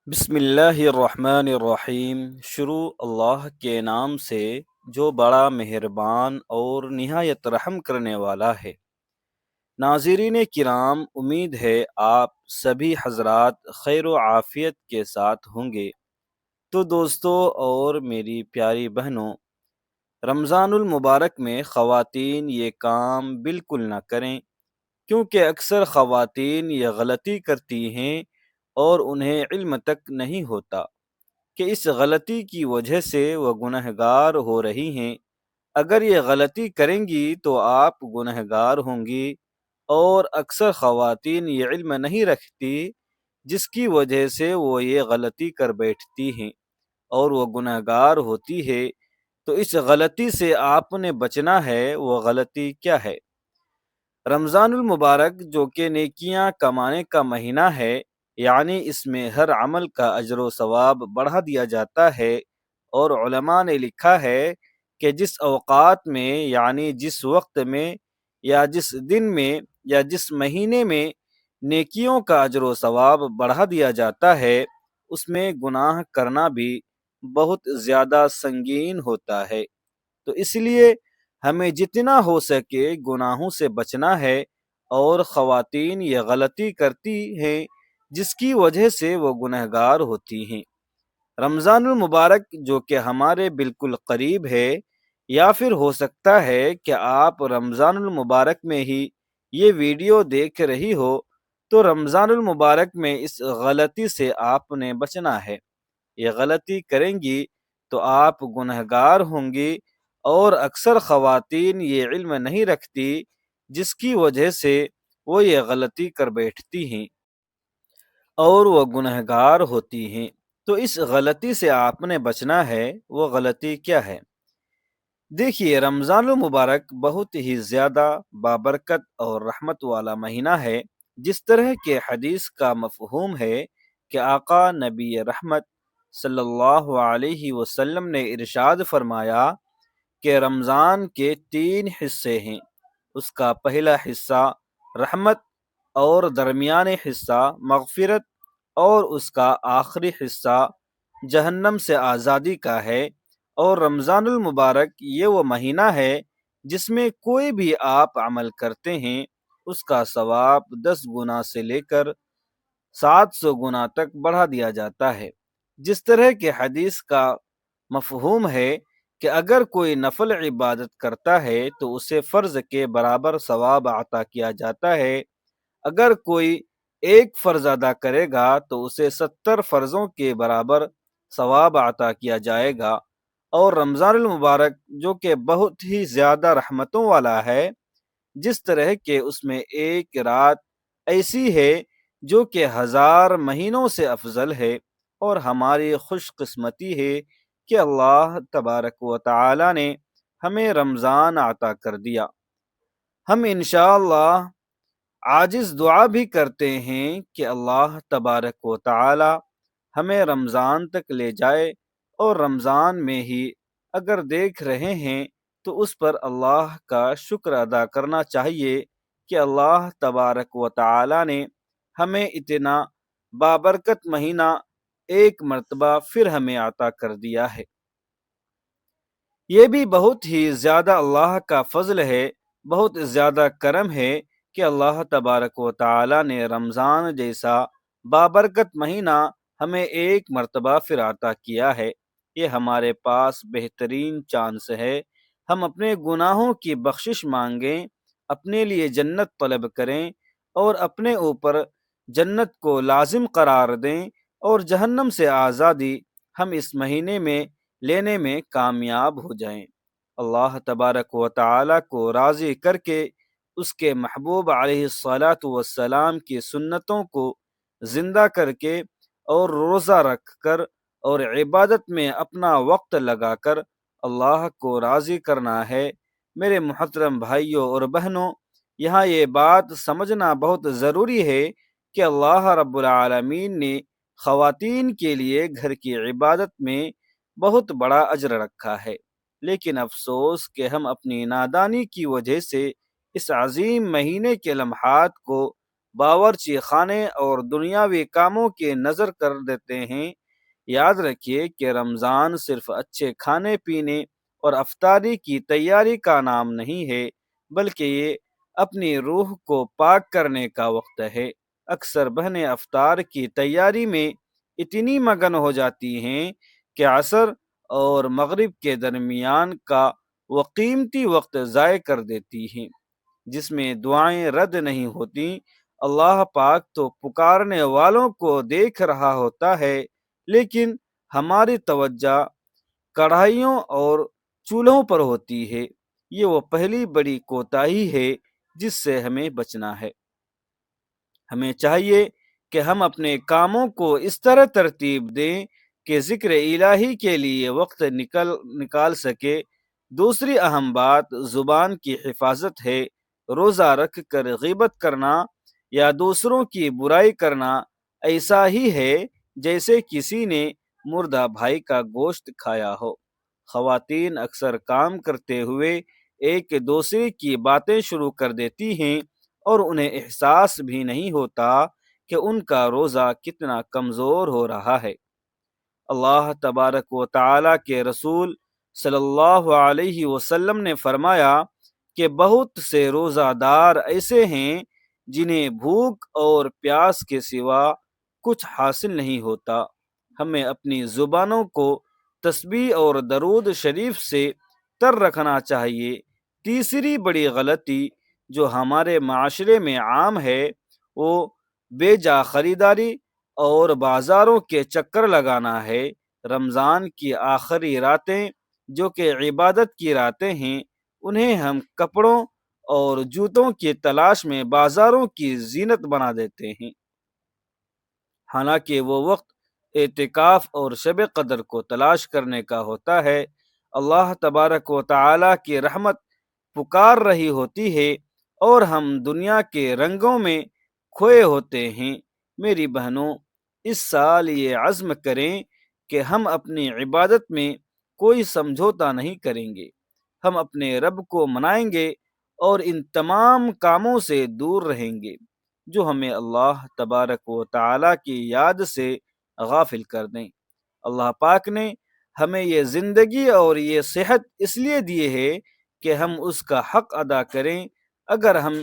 بسم اللہ الرحمن الرحیم۔ شروع اللہ کے نام سے جو بڑا مہربان اور نہایت رحم کرنے والا ہے۔ ناظرین کرام، امید ہے آپ سبھی حضرات خیر و عافیت کے ساتھ ہوں گے۔ تو دوستو اور میری پیاری بہنوں، رمضان المبارک میں خواتین یہ کام بالکل نہ کریں، کیونکہ اکثر خواتین یہ غلطی کرتی ہیں اور انہیں علم تک نہیں ہوتا کہ اس غلطی کی وجہ سے وہ گنہگار ہو رہی ہیں۔ اگر یہ غلطی کریں گی تو آپ گنہگار ہوں گی، اور اکثر خواتین یہ علم نہیں رکھتی، جس کی وجہ سے وہ یہ غلطی کر بیٹھتی ہیں اور وہ گنہگار ہوتی ہے۔ تو اس غلطی سے آپ نے بچنا ہے۔ وہ غلطی کیا ہے؟ رمضان المبارک جو کہ نیکیاں کمانے کا مہینہ ہے، یعنی اس میں ہر عمل کا اجر و ثواب بڑھا دیا جاتا ہے، اور علماء نے لکھا ہے کہ جس اوقات میں، یعنی جس وقت میں یا جس دن میں یا جس مہینے میں نیکیوں کا اجر و ثواب بڑھا دیا جاتا ہے، اس میں گناہ کرنا بھی بہت زیادہ سنگین ہوتا ہے۔ تو اس لیے ہمیں جتنا ہو سکے گناہوں سے بچنا ہے، اور خواتین یہ غلطی کرتی ہیں جس کی وجہ سے وہ گنہگار ہوتی ہیں۔ رمضان المبارک جو کہ ہمارے بالکل قریب ہے، یا پھر ہو سکتا ہے کہ آپ رمضان المبارک میں ہی یہ ویڈیو دیکھ رہی ہو، تو رمضان المبارک میں اس غلطی سے آپ نے بچنا ہے۔ یہ غلطی کریں گی تو آپ گنہگار ہوں گی، اور اکثر خواتین یہ علم نہیں رکھتی، جس کی وجہ سے وہ یہ غلطی کر بیٹھتی ہیں اور وہ گنہگار ہوتی ہیں۔ تو اس غلطی سے آپ نے بچنا ہے۔ وہ غلطی کیا ہے؟ دیکھیے، رمضان المبارک بہت ہی زیادہ بابرکت اور رحمت والا مہینہ ہے۔ جس طرح کے حدیث کا مفہوم ہے کہ آقا نبی رحمت صلی اللہ علیہ وسلم نے ارشاد فرمایا کہ رمضان کے 3 حصے ہیں۔ اس کا پہلا حصہ رحمت، اور درمیانی حصہ مغفرت، اور اس کا آخری حصہ جہنم سے آزادی کا ہے۔ اور رمضان المبارک یہ وہ مہینہ ہے جس میں کوئی بھی آپ عمل کرتے ہیں، اس کا ثواب 10 گنا سے لے کر 700 گنا تک بڑھا دیا جاتا ہے۔ جس طرح کے حدیث کا مفہوم ہے کہ اگر کوئی نفل عبادت کرتا ہے تو اسے فرض کے برابر ثواب عطا کیا جاتا ہے۔ اگر کوئی ایک فرض ادا کرے گا تو اسے 70 فرضوں کے برابر ثواب عطا کیا جائے گا۔ اور رمضان المبارک جو کہ بہت ہی زیادہ رحمتوں والا ہے، جس طرح کہ اس میں ایک رات ایسی ہے جو کہ 1000 مہینوں سے افضل ہے، اور ہماری خوش قسمتی ہے کہ اللہ تبارک و تعالی نے ہمیں رمضان عطا کر دیا۔ ہم انشاءاللہ عاجز دعا بھی کرتے ہیں کہ اللہ تبارک و تعالی ہمیں رمضان تک لے جائے، اور رمضان میں ہی اگر دیکھ رہے ہیں تو اس پر اللہ کا شکر ادا کرنا چاہیے کہ اللہ تبارک و تعالی نے ہمیں اتنا بابرکت مہینہ ایک مرتبہ پھر ہمیں عطا کر دیا ہے۔ یہ بھی بہت ہی زیادہ اللہ کا فضل ہے، بہت زیادہ کرم ہے کہ اللہ تبارک و تعالی نے رمضان جیسا بابرکت مہینہ ہمیں ایک مرتبہ پھر عطا کیا ہے۔ یہ ہمارے پاس بہترین چانس ہے۔ ہم اپنے گناہوں کی بخشش مانگیں، اپنے لیے جنت طلب کریں، اور اپنے اوپر جنت کو لازم قرار دیں، اور جہنم سے آزادی ہم اس مہینے میں لینے میں کامیاب ہو جائیں۔ اللہ تبارک و تعالی کو راضی کر کے اس کے محبوب علیہ الصلاۃ والسلام کی سنتوں کو زندہ کر کے، اور روزہ رکھ کر، اور عبادت میں اپنا وقت لگا کر اللہ کو راضی کرنا ہے۔ میرے محترم بھائیوں اور بہنوں، یہاں یہ بات سمجھنا بہت ضروری ہے کہ اللہ رب العالمین نے خواتین کے لیے گھر کی عبادت میں بہت بڑا اجر رکھا ہے، لیکن افسوس کہ ہم اپنی نادانی کی وجہ سے اس عظیم مہینے کے لمحات کو باورچی خانے اور دنیاوی کاموں کی نظر کر دیتے ہیں۔ یاد رکھیے کہ رمضان صرف اچھے کھانے پینے اور افطاری کی تیاری کا نام نہیں ہے، بلکہ یہ اپنی روح کو پاک کرنے کا وقت ہے۔ اکثر بہنیں افطار کی تیاری میں اتنی مگن ہو جاتی ہیں کہ عصر اور مغرب کے درمیان کا وہ قیمتی وقت ضائع کر دیتی ہیں جس میں دعائیں رد نہیں ہوتی۔ اللہ پاک تو پکارنے والوں کو دیکھ رہا ہوتا ہے، لیکن ہماری توجہ کڑھائیوں اور چولہوں پر ہوتی ہے۔ یہ وہ پہلی بڑی کوتاہی ہے جس سے ہمیں بچنا ہے۔ ہمیں چاہیے کہ ہم اپنے کاموں کو اس طرح ترتیب دیں کہ ذکر الہی کے لیے وقت نکال سکے۔ دوسری اہم بات زبان کی حفاظت ہے۔ روزہ رکھ کر غیبت کرنا یا دوسروں کی برائی کرنا ایسا ہی ہے جیسے کسی نے مردہ بھائی کا گوشت کھایا ہو۔ خواتین اکثر کام کرتے ہوئے ایک دوسرے کی باتیں شروع کر دیتی ہیں اور انہیں احساس بھی نہیں ہوتا کہ ان کا روزہ کتنا کمزور ہو رہا ہے۔ اللہ تبارک و تعالی کے رسول صلی اللہ علیہ وسلم نے فرمایا کہ بہت سے روزہ دار ایسے ہیں جنہیں بھوک اور پیاس کے سوا کچھ حاصل نہیں ہوتا۔ ہمیں اپنی زبانوں کو تسبیح اور درود شریف سے تر رکھنا چاہیے۔ تیسری بڑی غلطی جو ہمارے معاشرے میں عام ہے وہ بے جا خریداری اور بازاروں کے چکر لگانا ہے۔ رمضان کی آخری راتیں جو کہ عبادت کی راتیں ہیں، انہیں ہم کپڑوں اور جوتوں کی تلاش میں بازاروں کی زینت بنا دیتے ہیں، حالانکہ وہ وقت اعتکاف اور شب قدر کو تلاش کرنے کا ہوتا ہے۔ اللہ تبارک و تعالی کی رحمت پکار رہی ہوتی ہے اور ہم دنیا کے رنگوں میں کھوئے ہوتے ہیں۔ میری بہنوں، اس سال یہ عزم کریں کہ ہم اپنی عبادت میں کوئی سمجھوتا نہیں کریں گے۔ ہم اپنے رب کو منائیں گے اور ان تمام کاموں سے دور رہیں گے جو ہمیں اللہ تبارک و تعالی کی یاد سے غافل کر دیں۔ اللہ پاک نے ہمیں یہ زندگی اور یہ صحت اس لیے دی ہے کہ ہم اس کا حق ادا کریں۔ اگر ہم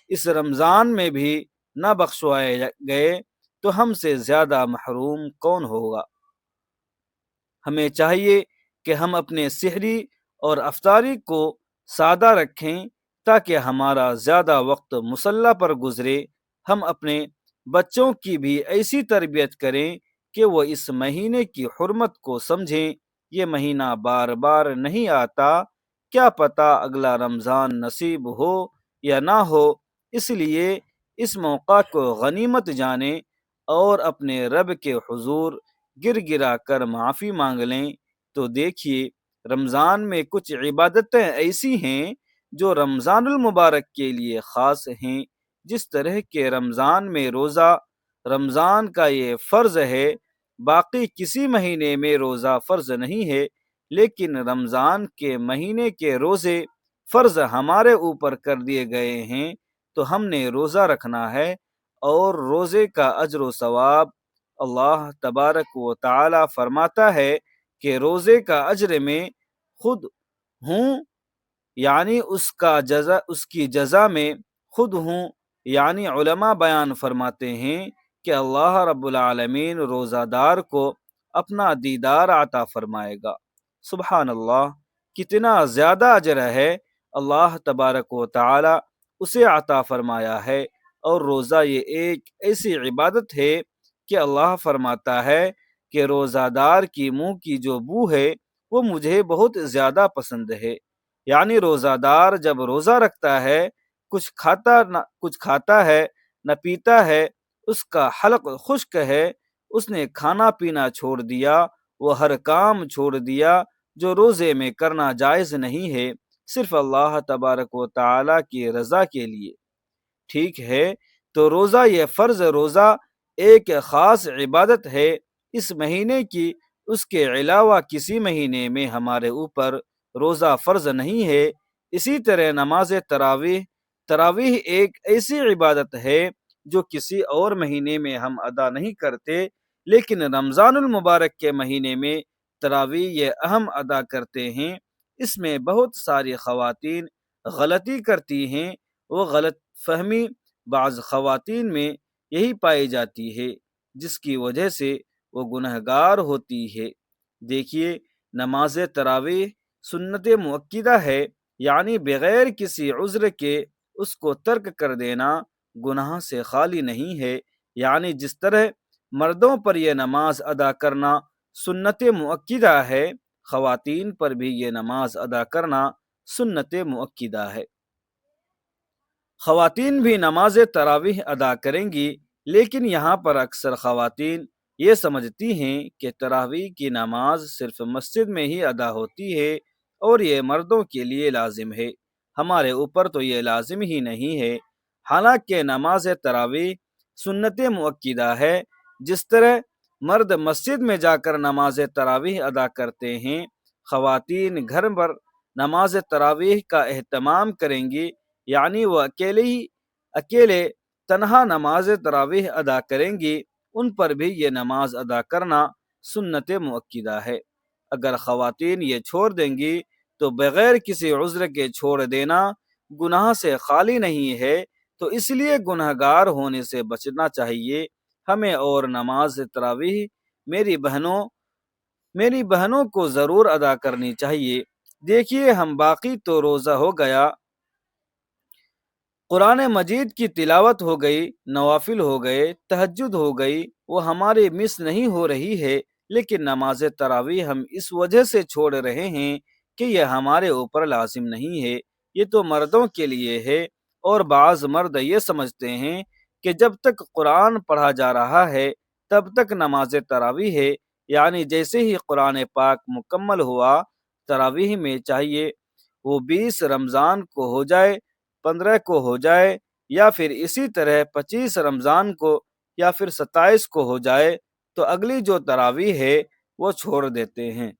اس رمضان میں بھی نہ بخشوائے گئے تو ہم سے زیادہ محروم کون ہوگا؟ ہمیں چاہیے کہ ہم اپنے سحری اور افطاری کو سادہ رکھیں تاکہ ہمارا زیادہ وقت مصلی پر گزرے۔ ہم اپنے بچوں کی بھی ایسی تربیت کریں کہ وہ اس مہینے کی حرمت کو سمجھیں۔ یہ مہینہ بار بار نہیں آتا، کیا پتہ اگلا رمضان نصیب ہو یا نہ ہو، اس لیے اس موقع کو غنیمت جانیں اور اپنے رب کے حضور گر گرا کر معافی مانگ لیں۔ تو دیکھیے، رمضان میں کچھ عبادتیں ایسی ہیں جو رمضان المبارک کے لیے خاص ہیں، جس طرح کہ رمضان میں روزہ رمضان کا یہ فرض ہے، باقی کسی مہینے میں روزہ فرض نہیں ہے، لیکن رمضان کے مہینے کے روزے فرض ہمارے اوپر کر دیے گئے ہیں، تو ہم نے روزہ رکھنا ہے۔ اور روزے کا اجر و ثواب اللہ تبارک و تعالی فرماتا ہے کہ روزے کا اجر میں خود ہوں، یعنی اس کی جزا میں خود ہوں، یعنی علماء بیان فرماتے ہیں کہ اللہ رب العالمین روزہ دار کو اپنا دیدار عطا فرمائے گا۔ سبحان اللہ، کتنا زیادہ اجر ہے اللہ تبارک و تعالی اسے عطا فرمایا ہے۔ اور روزہ یہ ایک ایسی عبادت ہے کہ اللہ فرماتا ہے کہ روزہ دار کی منہ کی جو بو ہے وہ مجھے بہت زیادہ پسند ہے۔ یعنی روزہ دار جب روزہ رکھتا ہے، کچھ کھاتا ہے نہ پیتا ہے، اس کا حلق خشک ہے، اس نے کھانا پینا چھوڑ دیا، وہ ہر کام چھوڑ دیا جو روزے میں کرنا جائز نہیں ہے، صرف اللہ تبارک و تعالی کی رضا کے لیے۔ ٹھیک ہے، تو روزہ یہ فرض روزہ ایک خاص عبادت ہے اس مہینے کی، اس کے علاوہ کسی مہینے میں ہمارے اوپر روزہ فرض نہیں ہے۔ اسی طرح نماز تراویح ایک ایسی عبادت ہے جو کسی اور مہینے میں ہم ادا نہیں کرتے، لیکن رمضان المبارک کے مہینے میں تراویح یہ اہم ادا کرتے ہیں۔ اس میں بہت ساری خواتین غلطی کرتی ہیں، وہ غلط فہمی بعض خواتین میں یہی پائی جاتی ہے، جس کی وجہ سے وہ گنہگار ہوتی ہے۔ دیکھیے، نماز تراویح سنت مؤکدہ ہے، یعنی بغیر کسی عذر کے اس کو ترک کر دینا گناہ سے خالی نہیں ہے۔ یعنی جس طرح مردوں پر یہ نماز ادا کرنا سنت مؤکدہ ہے، خواتین پر بھی یہ نماز ادا کرنا سنت مؤکدہ ہے۔ خواتین بھی نماز تراویح ادا کریں گی، لیکن یہاں پر اکثر خواتین یہ سمجھتی ہیں کہ تراویح کی نماز صرف مسجد میں ہی ادا ہوتی ہے اور یہ مردوں کے لیے لازم ہے۔ ہمارے اوپر تو یہ لازم ہی نہیں ہے، حالانکہ نماز تراویح سنت مؤکدہ ہے۔ جس طرح مرد مسجد میں جا کر نماز تراویح ادا کرتے ہیں، خواتین گھر پر نماز تراویح کا اہتمام کریں گی، یعنی وہ اکیلے تنہا نماز تراویح ادا کریں گی، ان پر بھی یہ نماز ادا کرنا سنت مؤکدہ ہے۔ اگر خواتین یہ چھوڑ دیں گی تو بغیر کسی عذر کے چھوڑ دینا گناہ سے خالی نہیں ہے، تو اس لیے گنہگار ہونے سے بچنا چاہیے ہمیں۔ اور نماز تراویح میری بہنوں کو ضرور ادا کرنی چاہیے۔ دیکھیے، ہم باقی تو روزہ ہو گیا، قرآن مجید کی تلاوت ہو گئی، نوافل ہو گئے، تہجد ہو گئی، وہ ہماری مس نہیں ہو رہی ہے، لیکن نماز تراویح ہم اس وجہ سے چھوڑ رہے ہیں کہ یہ ہمارے اوپر لازم نہیں ہے، یہ تو مردوں کے لیے ہے۔ اور بعض مرد یہ سمجھتے ہیں کہ جب تک قرآن پڑھا جا رہا ہے تب تک نماز تراویح ہے، یعنی جیسے ہی قرآن پاک مکمل ہوا، تراویح میں چاہیے وہ 20 رمضان کو ہو جائے، 15 کو ہو جائے، یا پھر اسی طرح 25 رمضان کو یا پھر 27 کو ہو جائے، تو اگلی جو تراویح ہے وہ چھوڑ دیتے ہیں،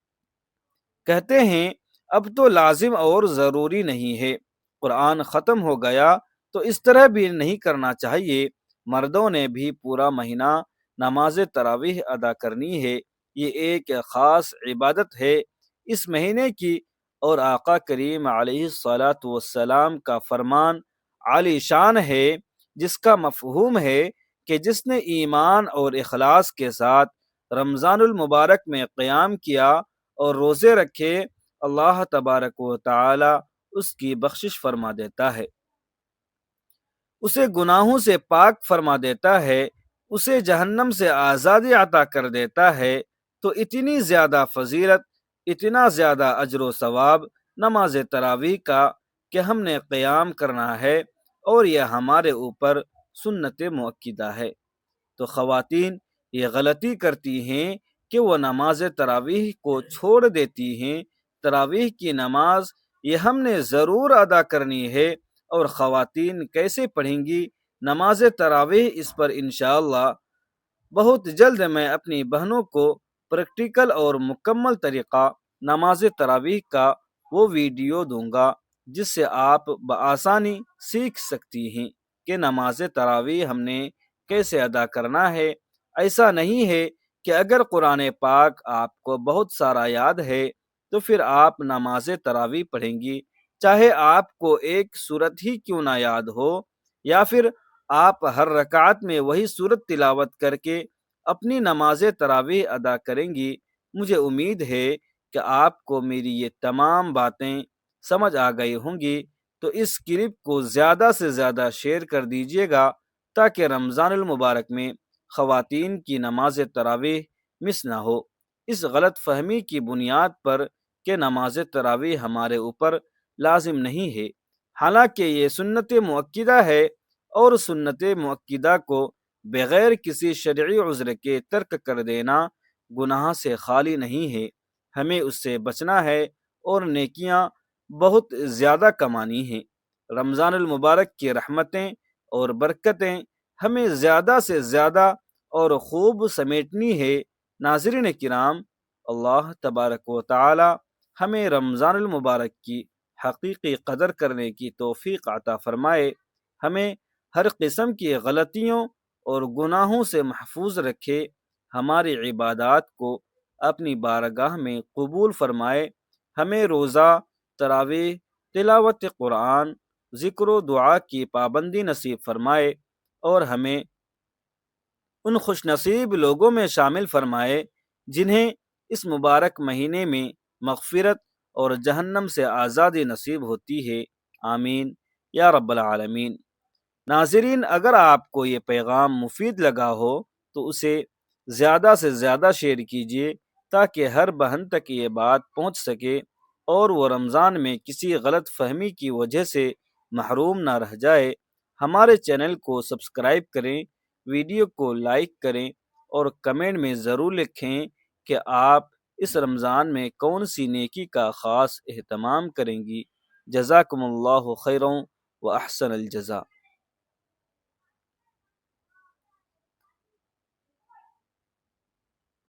کہتے ہیں اب تو لازم اور ضروری نہیں ہے، قرآن ختم ہو گیا۔ تو اس طرح بھی نہیں کرنا چاہیے، مردوں نے بھی پورا مہینہ نماز تراویح ادا کرنی ہے، یہ ایک خاص عبادت ہے اس مہینے کی، اور آقا کریم علیہ الصلاۃ والسلام کا فرمان عالی شان ہے، جس کا مفہوم ہے کہ جس نے ایمان اور اخلاص کے ساتھ رمضان المبارک میں قیام کیا اور روزے رکھے، اللہ تبارک و تعالی اس کی بخشش فرما دیتا ہے، اسے گناہوں سے پاک فرما دیتا ہے، اسے جہنم سے آزادی عطا کر دیتا ہے۔ تو اتنی زیادہ فضیلت، اتنا زیادہ اجر و ثواب نماز تراویح کا کہ ہم نے قیام کرنا ہے، اور یہ ہمارے اوپر سنت مؤکدہ ہے۔ تو خواتین یہ غلطی کرتی ہیں کہ وہ نماز تراویح کو چھوڑ دیتی ہیں۔ تراویح کی نماز یہ ہم نے ضرور ادا کرنی ہے، اور خواتین کیسے پڑھیں گی نماز تراویح، اس پر انشاءاللہ بہت جلد میں اپنی بہنوں کو پریکٹیکل اور مکمل طریقہ نماز تراویح کا وہ ویڈیو دوں گا، جس سے آپ بآسانی سیکھ سکتی ہیں کہ نماز تراویح ہم نے کیسے ادا کرنا ہے۔ ایسا نہیں ہے کہ اگر قرآن پاک آپ کو بہت سارا یاد ہے تو پھر آپ نماز تراویح پڑھیں گی، چاہے آپ کو ایک سورت ہی کیوں نہ یاد ہو، یا پھر آپ ہر رکعت میں وہی سورت تلاوت کر کے اپنی نماز تراویح ادا کریں گی۔ مجھے امید ہے کہ آپ کو میری یہ تمام باتیں سمجھ آ گئی ہوں گی، تو اس کلپ کو زیادہ سے زیادہ شیئر کر دیجیے گا، تاکہ رمضان المبارک میں خواتین کی نماز تراویح مس نہ ہو، اس غلط فہمی کی بنیاد پر کہ نماز تراویح ہمارے اوپر لازم نہیں ہے، حالانکہ یہ سنت مؤکدہ ہے، اور سنت مؤکدہ کو بغیر کسی شرعی عذر کے ترک کر دینا گناہ سے خالی نہیں ہے، ہمیں اس سے بچنا ہے اور نیکیاں بہت زیادہ کمانی ہیں۔ رمضان المبارک کی رحمتیں اور برکتیں ہمیں زیادہ سے زیادہ اور خوب سمیٹنی ہے۔ ناظرین کرام، اللہ تبارک و تعالی ہمیں رمضان المبارک کی حقیقی قدر کرنے کی توفیق عطا فرمائے، ہمیں ہر قسم کی غلطیوں اور گناہوں سے محفوظ رکھے، ہماری عبادات کو اپنی بارگاہ میں قبول فرمائے، ہمیں روزہ، تراویح، تلاوت قرآن، ذکر و دعا کی پابندی نصیب فرمائے، اور ہمیں ان خوش نصیب لوگوں میں شامل فرمائے جنہیں اس مبارک مہینے میں مغفرت اور جہنم سے آزادی نصیب ہوتی ہے، آمین یا رب العالمین۔ ناظرین، اگر آپ کو یہ پیغام مفید لگا ہو تو اسے زیادہ سے زیادہ شیئر کیجیے تاکہ ہر بہن تک یہ بات پہنچ سکے اور وہ رمضان میں کسی غلط فہمی کی وجہ سے محروم نہ رہ جائے۔ ہمارے چینل کو سبسکرائب کریں، ویڈیو کو لائک کریں اور کمنٹ میں ضرور لکھیں کہ آپ اس رمضان میں کون سی نیکی کا خاص اہتمام کریں گی۔ جزاکم اللہ خیروں و احسن الجزا۔